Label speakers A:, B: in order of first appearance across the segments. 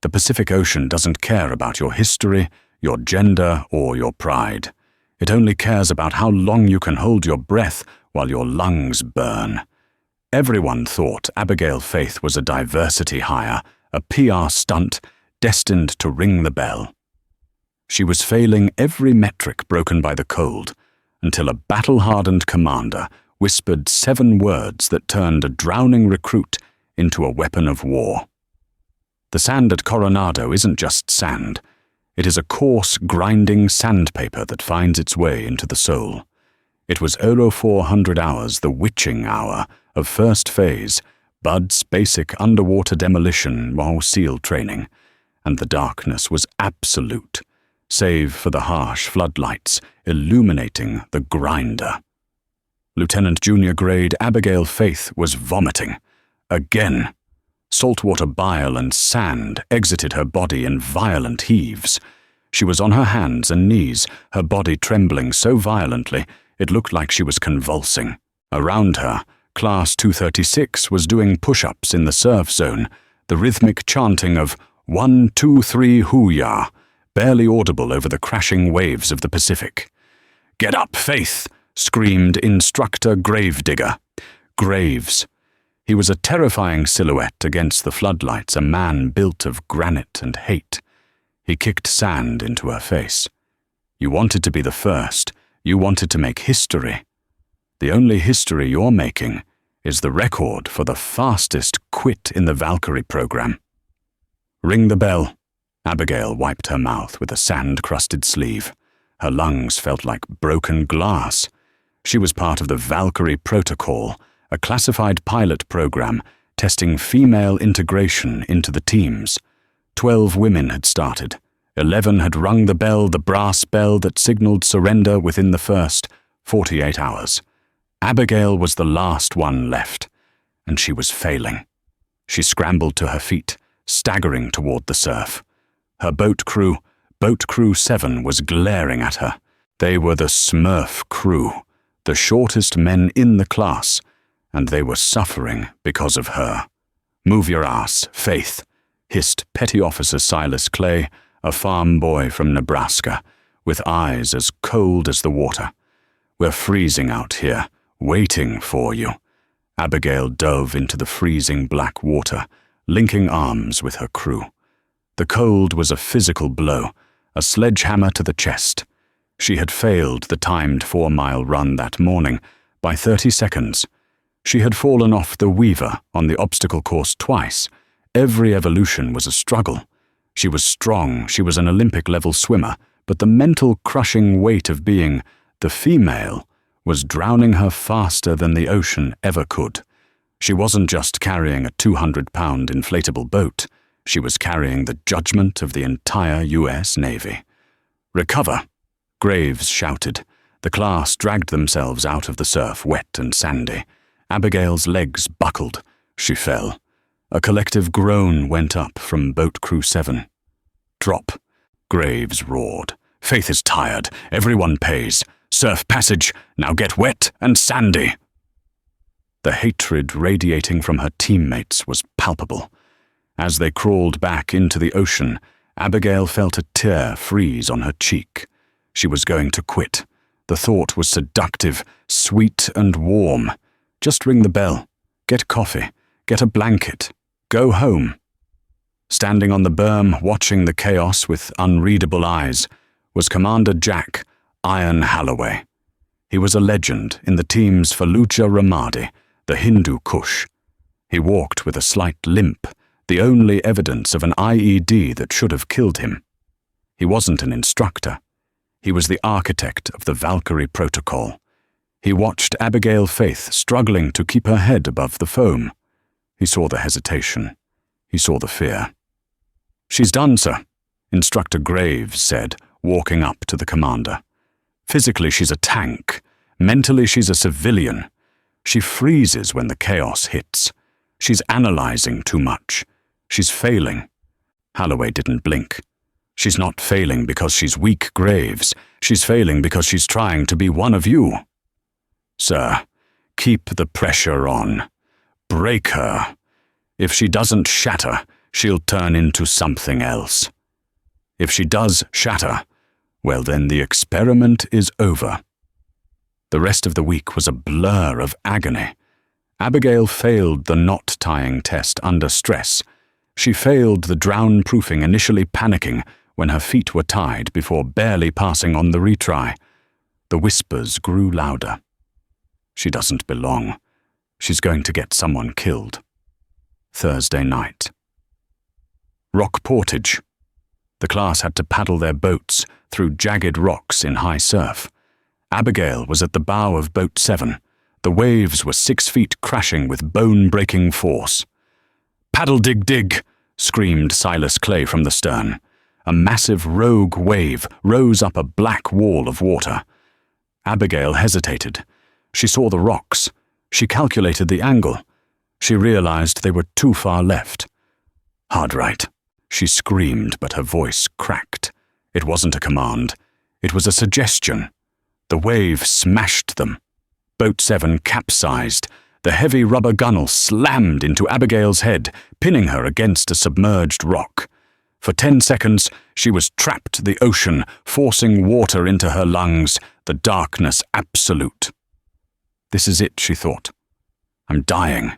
A: The Pacific Ocean doesn't care about your history, your gender, or your pride. It only cares about how long you can hold your breath while your lungs burn. Everyone thought Abigail Faith was a diversity hire, a PR stunt destined to ring the bell. She was failing every metric broken by the cold, until a battle-hardened commander whispered 7 words that turned a drowning recruit into a weapon of war. The sand at Coronado isn't just sand. It is a coarse, grinding sandpaper that finds its way into the soul. It was 0400 hours, the witching hour of first phase, Bud's basic underwater demolition while SEAL training, and the darkness was absolute, save for the harsh floodlights illuminating the grinder. Lieutenant Junior Grade Abigail Faith was vomiting. Again. Saltwater bile and sand exited her body in violent heaves. She was on her hands and knees, her body trembling so violently it looked like she was convulsing. Around her, Class 236 was doing push-ups in the surf zone, the rhythmic chanting of 1, 2, 3, hoo-yah, barely audible over the crashing waves of the Pacific. "Get up, Faith!" screamed Instructor Gravedigger. Graves. He was a terrifying silhouette against the floodlights, a man built of granite and hate. He kicked sand into her face. "You wanted to be the first. You wanted to make history. The only history you're making is the record for the fastest quit in the Valkyrie program." "Ring the bell." Abigail wiped her mouth with a sand-crusted sleeve. Her lungs felt like broken glass. She was part of the Valkyrie Protocol, a classified pilot program testing female integration into the teams. 12 women had started. 11 had rung the bell, the brass bell that signaled surrender within the first 48 hours. Abigail was the last one left, and she was failing. She scrambled to her feet, staggering toward the surf. Her Boat Crew 7, was glaring at her. They were the Smurf crew, the shortest men in the class, and they were suffering because of her. "Move your ass, Faith," hissed Petty Officer Silas Clay, a farm boy from Nebraska, with eyes as cold as the water. "We're freezing out here, waiting for you." Abigail dove into the freezing black water, linking arms with her crew. The cold was a physical blow, a sledgehammer to the chest. She had failed the timed 4-mile run that morning by 30 seconds. She had fallen off the Weaver on the obstacle course twice. Every evolution was a struggle. She was strong, she was an Olympic-level swimmer, but the mental crushing weight of being the female was drowning her faster than the ocean ever could. She wasn't just carrying a 200-pound inflatable boat. She was carrying the judgment of the entire U.S. Navy. "Recover!" Graves shouted. The class dragged themselves out of the surf, wet and sandy. Abigail's legs buckled. She fell. A collective groan went up from Boat Crew 7. "Drop!" Graves roared. "Faith is tired. Everyone pays. Surf passage. Now get wet and sandy." The hatred radiating from her teammates was palpable. As they crawled back into the ocean, Abigail felt a tear freeze on her cheek. She was going to quit. The thought was seductive, sweet and warm. Just ring the bell. Get coffee. Get a blanket. Go home. Standing on the berm, watching the chaos with unreadable eyes, was Commander Jack Iron Holloway. He was a legend in the team's Fallujah Ramadi, the Hindu Kush. He walked with a slight limp, the only evidence of an IED that should have killed him. He wasn't an instructor. He was the architect of the Valkyrie Protocol. He watched Abigail Faith struggling to keep her head above the foam. He saw the hesitation. He saw the fear. "She's done, sir," Instructor Graves said, walking up to the commander. "Physically, she's a tank. Mentally, she's a civilian. She freezes when the chaos hits. She's analyzing too much. She's failing." Holloway didn't blink. "She's not failing because she's weak, Graves. She's failing because she's trying to be one of you." "Sir, keep the pressure on. Break her. If she doesn't shatter, she'll turn into something else. If she does shatter, well then the experiment is over. The rest of the week was a blur of agony. Abigail failed the knot-tying test under stress. She failed the drown-proofing, initially panicking when her feet were tied before barely passing on the retry. The whispers grew louder. She doesn't belong. She's going to get someone killed. Thursday night. Rock portage. The class had to paddle their boats through jagged rocks in high surf. Abigail was at the bow of boat 7. The waves were 6 feet crashing with bone-breaking force. "Paddle dig dig," screamed Silas Clay from the stern. A massive rogue wave rose up a black wall of water. Abigail hesitated. She saw the rocks. She calculated the angle. She realized they were too far left. "Hard right," she screamed, but her voice cracked. It wasn't a command. It was a suggestion. The wave smashed them. Boat 7 capsized. The heavy rubber gunnel slammed into Abigail's head, pinning her against a submerged rock. For 10 seconds, she was trapped the ocean, forcing water into her lungs, the darkness absolute. This is it, she thought. I'm dying.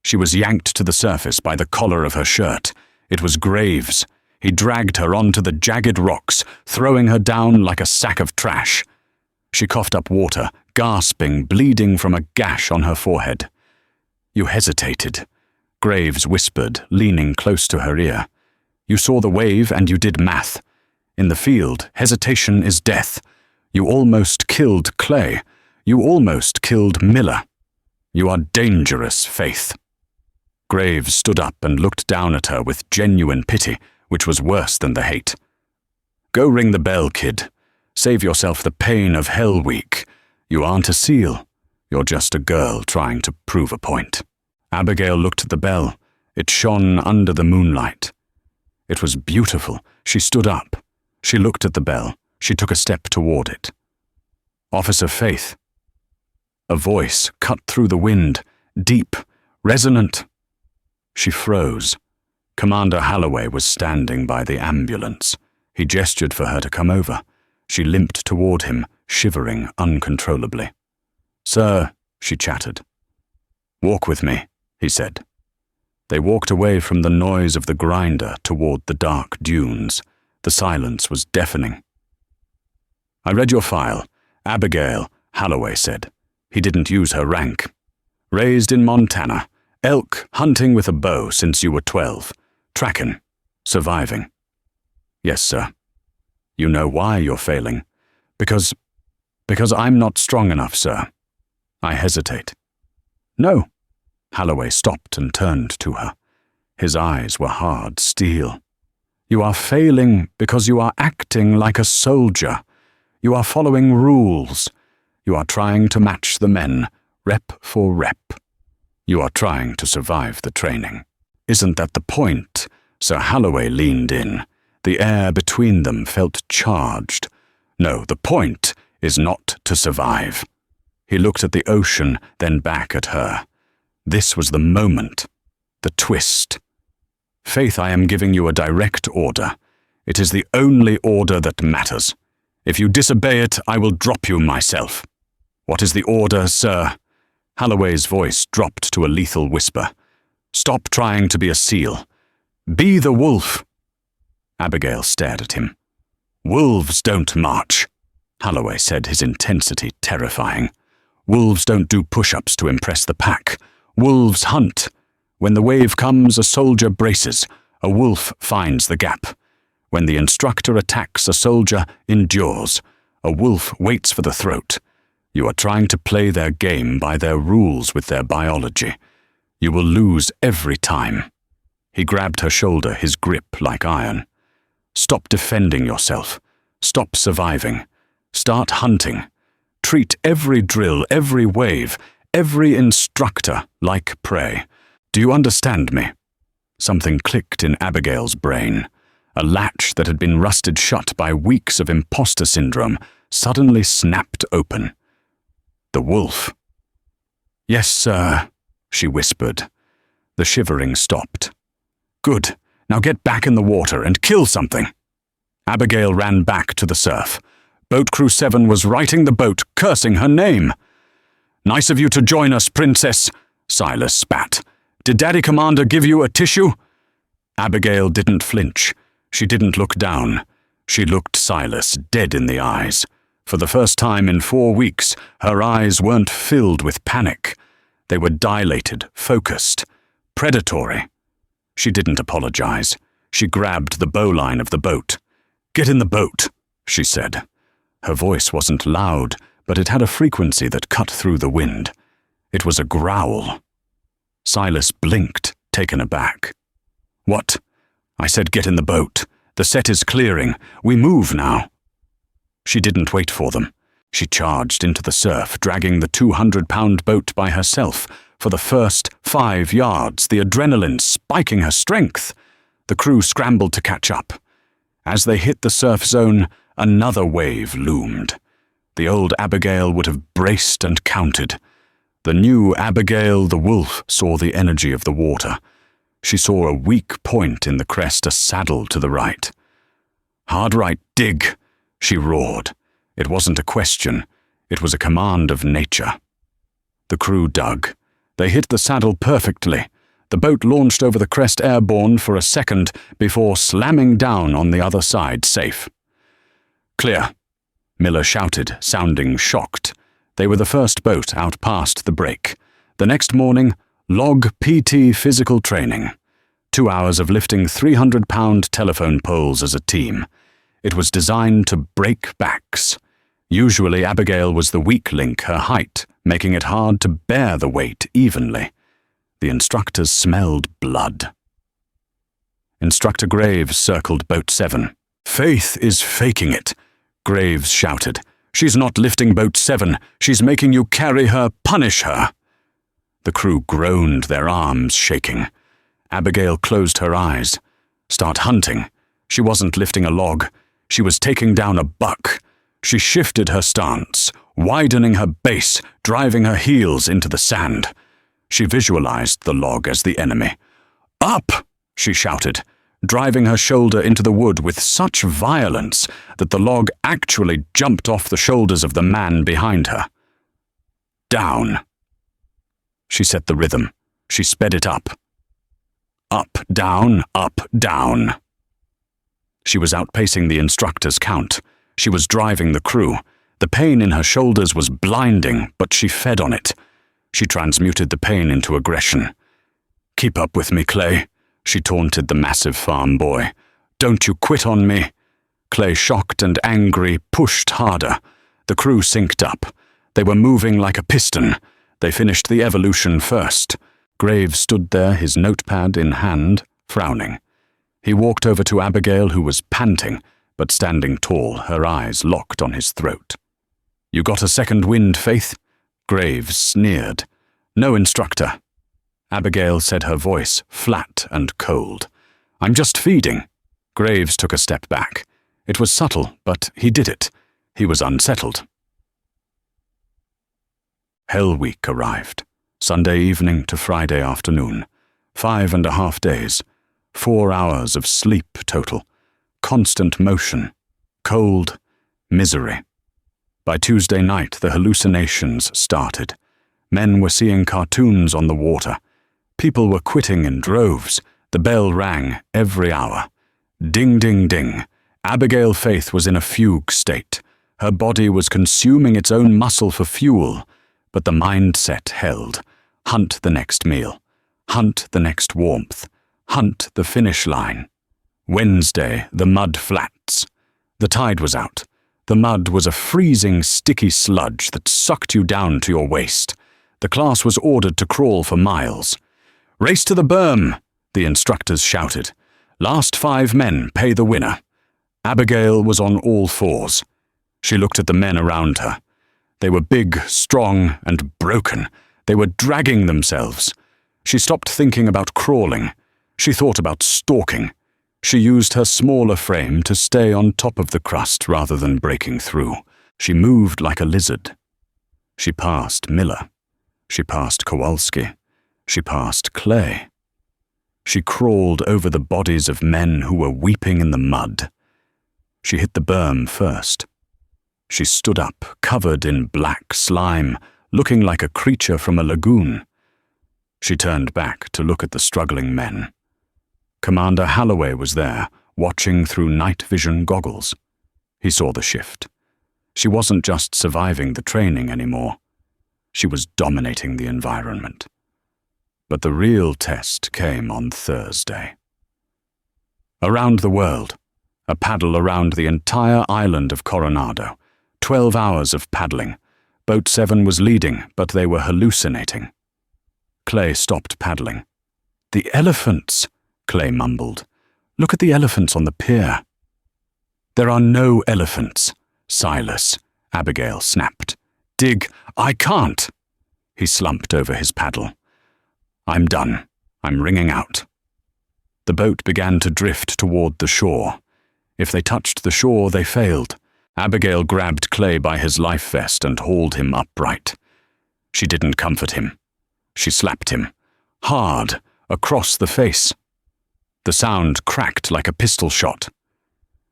A: She was yanked to the surface by the collar of her shirt. It was Graves. He dragged her onto the jagged rocks, throwing her down like a sack of trash. She coughed up water, gasping, bleeding from a gash on her forehead. "You hesitated," Graves whispered, leaning close to her ear. "You saw the wave and you did math. In the field, hesitation is death. You almost killed Clay. You almost killed Miller. You are dangerous, Faith." Graves stood up and looked down at her with genuine pity, which was worse than the hate. "Go ring the bell, kid. Save yourself the pain of Hell Week. You aren't a SEAL. You're just a girl trying to prove a point." Abigail looked at the bell. It shone under the moonlight. It was beautiful. She stood up. She looked at the bell. She took a step toward it. "Officer Faith." A voice cut through the wind, deep, resonant. She froze. Commander Holloway was standing by the ambulance. He gestured for her to come over. She limped toward him, shivering uncontrollably. "Sir," she chattered. "Walk with me," he said. They walked away from the noise of the grinder toward the dark dunes. The silence was deafening. "I read your file. Abigail," Holloway said. He didn't use her rank. "Raised in Montana. Elk hunting with a bow since you were 12. Tracking. Surviving." "Yes, sir." "You know why you're failing?" Because I'm not strong enough, sir." "I hesitate." "No." Holloway stopped and turned to her. His eyes were hard steel. "You are failing because you are acting like a soldier. You are following rules. You are trying to match the men, rep for rep. You are trying to survive the training. Isn't that the point?" Sir Holloway leaned in. The air between them felt charged. "No, the point is not to survive." He looked at the ocean, then back at her. This was the moment, the twist. "Faith, I am giving you a direct order. It is the only order that matters. If you disobey it, I will drop you myself." "What is the order, sir?" Holloway's voice dropped to a lethal whisper. "Stop trying to be a SEAL. Be the wolf." Abigail stared at him. "Wolves don't march," Holloway said, his intensity terrifying. "Wolves don't do push-ups to impress the pack. Wolves hunt. When the wave comes, a soldier braces. A wolf finds the gap. When the instructor attacks, a soldier endures. A wolf waits for the throat. You are trying to play their game by their rules with their biology. You will lose every time." He grabbed her shoulder, his grip like iron. "Stop defending yourself. Stop surviving. Start hunting. Treat every drill, every wave, every instructor like prey. Do you understand me?" Something clicked in Abigail's brain. A latch that had been rusted shut by weeks of imposter syndrome suddenly snapped open. The wolf. "Yes, sir," she whispered. The shivering stopped. Good. Now get back in the water and kill something. Abigail ran back to the surf. Boat Crew 7 was righting the boat, cursing her name. Nice of you to join us, Princess, Silas spat. Did Daddy Commander give you a tissue? Abigail didn't flinch. She didn't look down. She looked Silas dead in the eyes. For the first time in 4 weeks, her eyes weren't filled with panic. They were dilated, focused, predatory. She didn't apologize. She grabbed the bowline of the boat. Get in the boat, she said. Her voice wasn't loud, but it had a frequency that cut through the wind. It was a growl. Silas blinked, taken aback. What? I said get in the boat. The set is clearing. We move now. She didn't wait for them. She charged into the surf, dragging the 200-pound boat by herself. For the first 5 yards, the adrenaline spiking her strength. The crew scrambled to catch up. As they hit the surf zone, another wave loomed. The old Abigail would have braced and counted. The new Abigail the wolf saw the energy of the water. She saw a weak point in the crest, a saddle to the right. Hard right, dig, she roared. It wasn't a question. It was a command of nature. The crew dug. They hit the saddle perfectly. The boat launched over the crest airborne for a second before slamming down on the other side, safe. Clear, Miller shouted, sounding shocked. They were the first boat out past the break. The next morning, log PT physical training. 2 hours of lifting 300-pound telephone poles as a team. It was designed to break backs. Usually Abigail was the weak link, her height, making it hard to bear the weight evenly. The instructors smelled blood. Instructor Graves circled Boat 7. Faith is faking it, Graves shouted. She's not lifting Boat 7. She's making you carry her, punish her. The crew groaned, their arms shaking. Abigail closed her eyes. Start hunting. She wasn't lifting a log. She was taking down a buck. She shifted her stance, widening her base, driving her heels into the sand. She visualized the log as the enemy. Up, she shouted, driving her shoulder into the wood with such violence that the log actually jumped off the shoulders of the man behind her. Down. She set the rhythm. She sped it up. Up, down, up, down. She was outpacing the instructor's count. She was driving the crew. The pain in her shoulders was blinding, but she fed on it. She transmuted the pain into aggression. Keep up with me, Clay, she taunted the massive farm boy. Don't you quit on me. Clay, shocked and angry, pushed harder. The crew synced up. They were moving like a piston. They finished the evolution first. Graves stood there, his notepad in hand, frowning. He walked over to Abigail, who was panting, but standing tall, her eyes locked on his throat. You got a second wind, Faith? Graves sneered. No, instructor. Abigail said, her voice flat and cold. I'm just feeding. Graves took a step back. It was subtle, but he did it. He was unsettled. Hell Week arrived. Sunday evening to Friday afternoon. 5.5 days. 4 hours of sleep total. Constant motion. Cold. Misery. By Tuesday night, the hallucinations started. Men were seeing cartoons on the water. People were quitting in droves. The bell rang every hour. Ding, ding, ding. Abigail Faith was in a fugue state. Her body was consuming its own muscle for fuel, but the mindset held. Hunt the next meal. Hunt the next warmth. Hunt the finish line. Wednesday, the mud flats. The tide was out. The mud was a freezing, sticky sludge that sucked you down to your waist. The class was ordered to crawl for miles. Race to the berm, the instructors shouted. Last 5 men pay the winner. Abigail was on all fours. She looked at the men around her. They were big, strong, and broken. They were dragging themselves. She stopped thinking about crawling. She thought about stalking. She used her smaller frame to stay on top of the crust rather than breaking through. She moved like a lizard. She passed Miller. She passed Kowalski. She passed Clay. She crawled over the bodies of men who were weeping in the mud. She hit the berm first. She stood up, covered in black slime, looking like a creature from a lagoon. She turned back to look at the struggling men. Commander Holloway was there, watching through night vision goggles. He saw the shift. She wasn't just surviving the training anymore. She was dominating the environment. But the real test came on Thursday. Around the world, a paddle around the entire island of Coronado. 12 hours of paddling. Boat 7 was leading, but they were hallucinating. Clay stopped paddling. "The elephants," Clay mumbled. "Look at the elephants on the pier." "There are no elephants, Silas," Abigail snapped. "Dig, I can't." He slumped over his paddle. "I'm done. I'm wringing out." The boat began to drift toward the shore. If they touched the shore, they failed. Abigail grabbed Clay by his life vest and hauled him upright. She didn't comfort him. She slapped him, hard, across the face. The sound cracked like a pistol shot.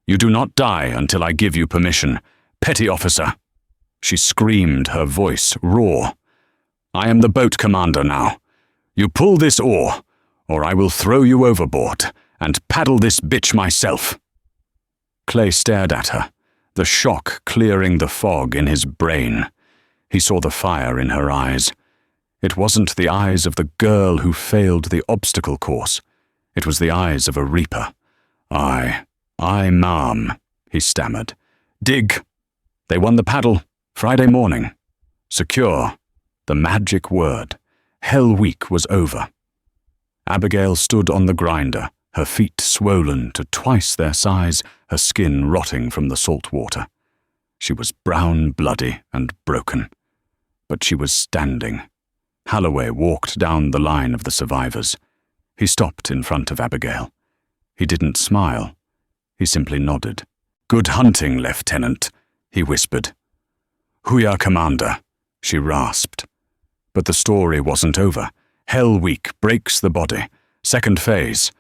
A: "You do not die until I give you permission, petty officer." She screamed, her voice raw. "I am the boat commander now. You pull this oar, or I will throw you overboard and paddle this bitch myself." Clay stared at her, the shock clearing the fog in his brain. He saw the fire in her eyes. It wasn't the eyes of the girl who failed the obstacle course. It was the eyes of a reaper. I, ma'am," he stammered. "Dig." They won the paddle, Friday morning. Secure. The magic word. Hell Week was over. Abigail stood on the grinder, her feet swollen to twice their size, her skin rotting from the salt water. She was brown, bloody, and broken. But she was standing. Holloway walked down the line of the survivors. He stopped in front of Abigail. He didn't smile. He simply nodded. "Good hunting, Lieutenant," he whispered. "Huya, Commander," she rasped. But the story wasn't over. Hell Week breaks the body. Second phase.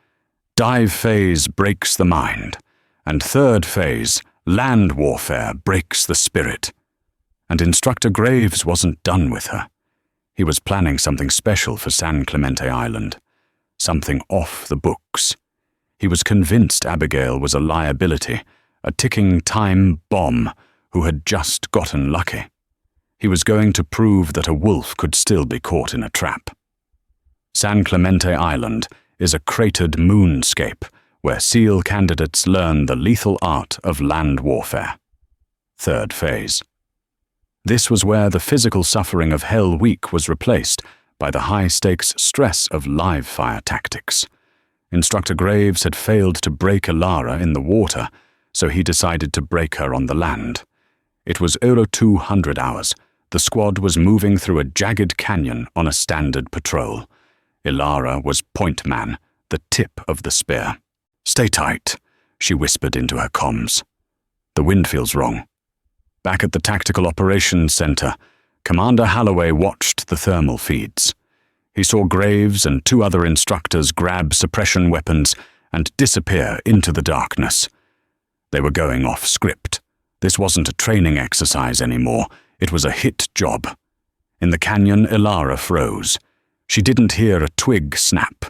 A: Dive phase breaks the mind. And third phase, land warfare, breaks the spirit. And Instructor Graves wasn't done with her. He was planning something special for San Clemente Island. Something off the books. He was convinced Abigail was a liability, a ticking time bomb who had just gotten lucky. He was going to prove that a wolf could still be caught in a trap. San Clemente Island is a cratered moonscape where SEAL candidates learn the lethal art of land warfare. Third phase. This was where the physical suffering of Hell Week was replaced by the high-stakes stress of live-fire tactics. Instructor Graves had failed to break Elara in the water, so he decided to break her on the land. It was Euro 200 hours. The squad was moving through a jagged canyon on a standard patrol. Elara was point man, the tip of the spear. "Stay tight," she whispered into her comms. "The wind feels wrong." Back at the Tactical Operations Center, Commander Holloway watched the thermal feeds. He saw Graves and 2 other instructors grab suppression weapons and disappear into the darkness. They were going off script. This wasn't a training exercise anymore. It was a hit job. In the canyon, Elara froze. She didn't hear a twig snap.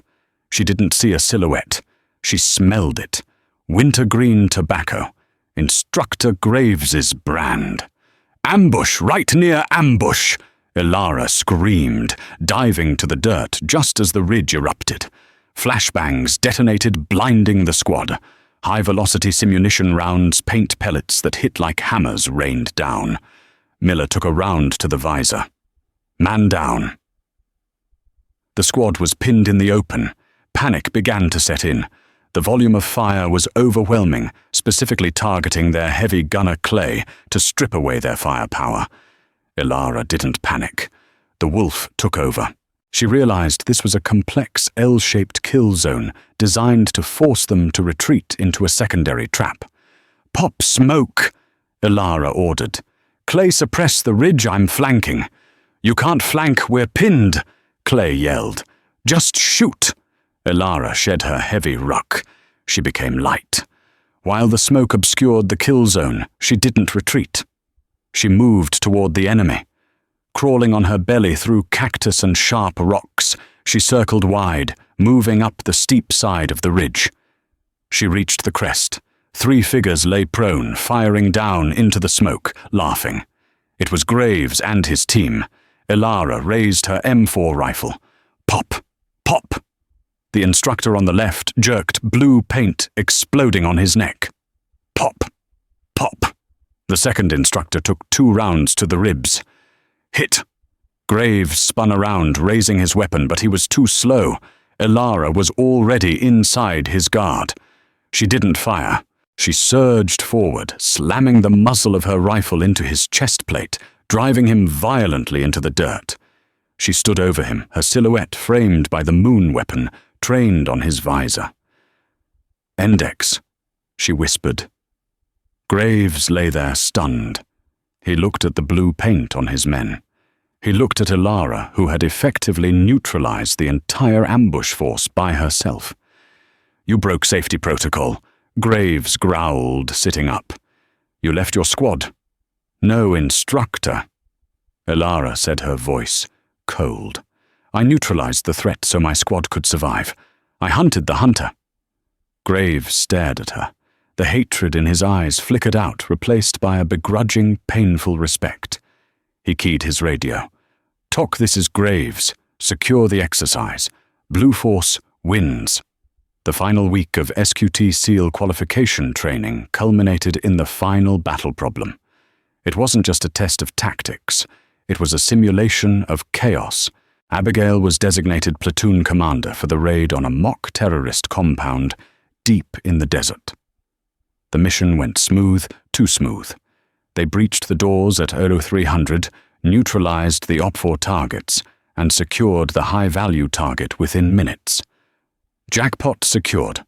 A: She didn't see a silhouette. She smelled it. Wintergreen tobacco. Instructor Graves's brand. "Ambush, right near ambush!" Elara screamed, diving to the dirt just as the ridge erupted. Flashbangs detonated, blinding the squad. High-velocity simunition rounds, paint pellets that hit like hammers rained down. Miller took a round to the visor. "Man down." The squad was pinned in the open. Panic began to set in. The volume of fire was overwhelming, specifically targeting their heavy gunner Clay to strip away their firepower. Elara didn't panic. The wolf took over. She realized this was a complex L-shaped kill zone designed to force them to retreat into a secondary trap. "Pop smoke," Elara ordered. "Clay, suppress the ridge I'm flanking." "You can't flank, we're pinned," Clay yelled. "Just shoot." Elara shed her heavy ruck. She became light. While the smoke obscured the kill zone, she didn't retreat. She moved toward the enemy. Crawling on her belly through cactus and sharp rocks, she circled wide, moving up the steep side of the ridge. She reached the crest. 3 figures lay prone, firing down into the smoke, laughing. It was Graves and his team. Elara raised her M4 rifle. Pop! Pop! The instructor on the left jerked blue paint, exploding on his neck. Pop! Pop! The second instructor took 2 rounds to the ribs. Hit! Graves spun around, raising his weapon, but he was too slow. Elara was already inside his guard. She didn't fire. She surged forward, slamming the muzzle of her rifle into his chest plate, driving him violently into the dirt. She stood over him, her silhouette framed by the moon weapon, trained on his visor. "Endex," she whispered. Graves lay there stunned. He looked at the blue paint on his men. He looked at Elara, who had effectively neutralized the entire ambush force by herself. "You broke safety protocol," Graves growled, sitting up. "You left your squad." "No instructor." Elara said, her voice cold. "I neutralized the threat so my squad could survive. I hunted the hunter." Graves stared at her. The hatred in his eyes flickered out, replaced by a begrudging, painful respect. He keyed his radio. "TOC, this is Graves. Secure the exercise. Blue Force wins." The final week of SQT SEAL qualification training culminated in the final battle problem. It wasn't just a test of tactics. It was a simulation of chaos. Abigail was designated platoon commander for the raid on a mock terrorist compound deep in the desert. The mission went smooth, too smooth. They breached the doors at Euro 300, neutralized the OPFOR targets, and secured the high-value target within minutes. Jackpot secured.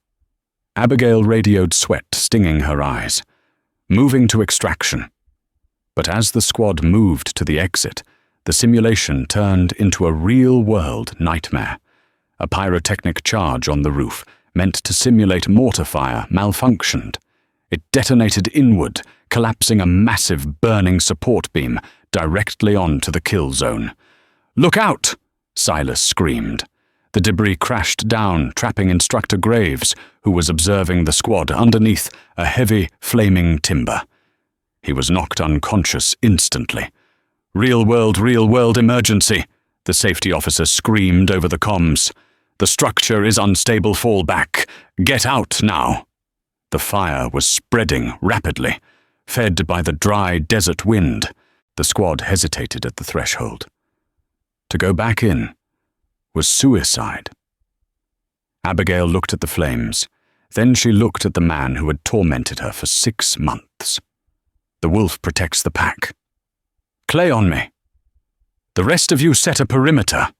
A: Abigail radioed sweat stinging her eyes. Moving to extraction. But as the squad moved to the exit, the simulation turned into a real-world nightmare. A pyrotechnic charge on the roof, meant to simulate mortar fire, malfunctioned. It detonated inward, collapsing a massive burning support beam directly onto the kill zone. "Look out!" Silas screamed. The debris crashed down, trapping Instructor Graves, who was observing the squad underneath a heavy, flaming timber. He was knocked unconscious instantly. Real world emergency," the safety officer screamed over the comms. "The structure is unstable fallback. Get out now." The fire was spreading rapidly, fed by the dry desert wind. The squad hesitated at the threshold. To go back in was suicide. Abigail looked at the flames. Then she looked at the man who had tormented her for 6 months. "The wolf protects the pack. Clay on me. The rest of you set a perimeter."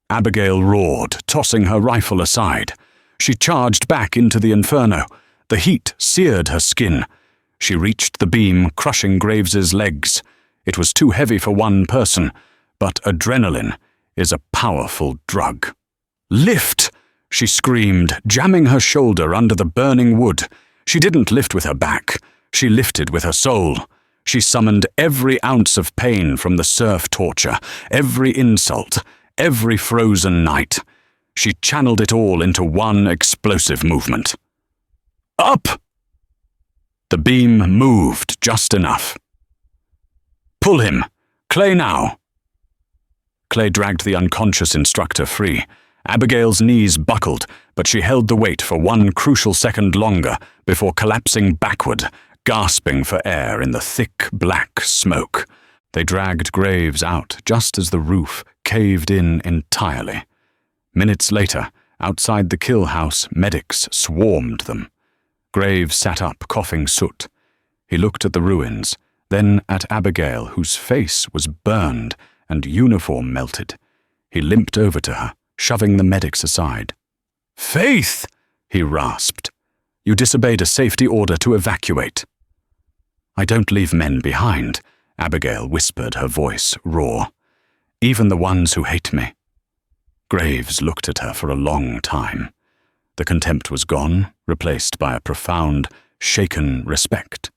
A: Abigail roared, tossing her rifle aside. She charged back into the inferno. The heat seared her skin. She reached the beam, crushing Graves's legs. It was too heavy for one person, but adrenaline is a powerful drug. "Lift!" she screamed, jamming her shoulder under the burning wood. She didn't lift with her back. She lifted with her soul. She summoned every ounce of pain from the surf torture, every insult, every frozen night. She channeled it all into one explosive movement. "Up!" The beam moved just enough. "Pull him! Clay now!" Clay dragged the unconscious instructor free. Abigail's knees buckled, but she held the weight for one crucial second longer before collapsing backward, gasping for air in the thick, black smoke. They dragged Graves out just as the roof caved in entirely. Minutes later, outside the kill house, medics swarmed them. Graves sat up, coughing soot. He looked at the ruins, then at Abigail, whose face was burned and uniform melted. He limped over to her, shoving the medics aside. "Faith!" he rasped. "You disobeyed a safety order to evacuate." "I don't leave men behind," Abigail whispered, her voice raw. "Even the ones who hate me." Graves looked at her for a long time. The contempt was gone, replaced by a profound, shaken respect.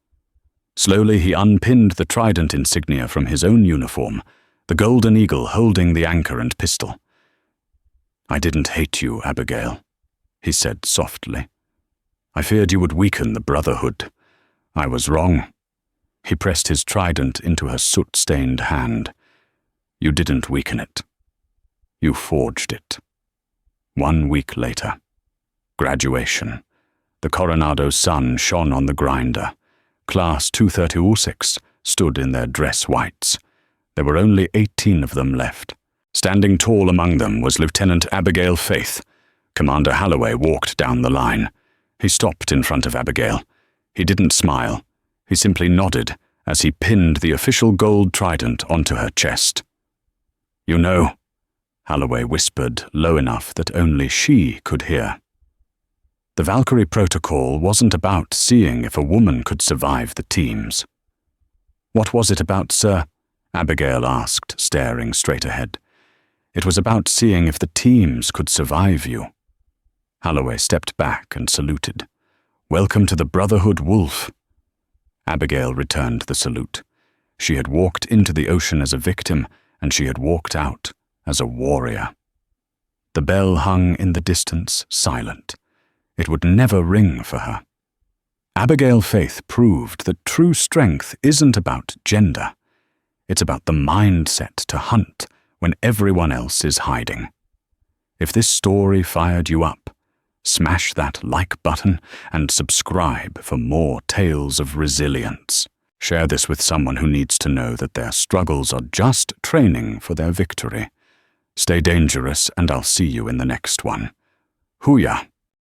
A: Slowly he unpinned the trident insignia from his own uniform, the golden eagle holding the anchor and pistol. "I didn't hate you, Abigail," he said softly. "I feared you would weaken the Brotherhood. I was wrong." He pressed his trident into her soot-stained hand. "You didn't weaken it. You forged it." 1 week later. Graduation. The Coronado sun shone on the grinder. Class 230-06 stood in their dress whites. There were only 18 of them left. Standing tall among them was Lieutenant Abigail Faith. Commander Holloway walked down the line. He stopped in front of Abigail. He didn't smile. He simply nodded as he pinned the official gold trident onto her chest. "You know," Holloway whispered low enough that only she could hear. The Valkyrie Protocol wasn't about seeing if a woman could survive the teams. "What was it about, sir?" Abigail asked, staring straight ahead. "It was about seeing if the teams could survive you." Holloway stepped back and saluted. "Welcome to the Brotherhood, Wolf." Abigail returned the salute. She had walked into the ocean as a victim, and she had walked out as a warrior. The bell hung in the distance, silent. It would never ring for her. Abigail Faith proved that true strength isn't about gender. It's about the mindset to hunt when everyone else is hiding. If this story fired you up, smash that like button and subscribe for more tales of resilience. Share this with someone who needs to know that their struggles are just training for their victory. Stay dangerous, and I'll see you in the next one. Hooyah!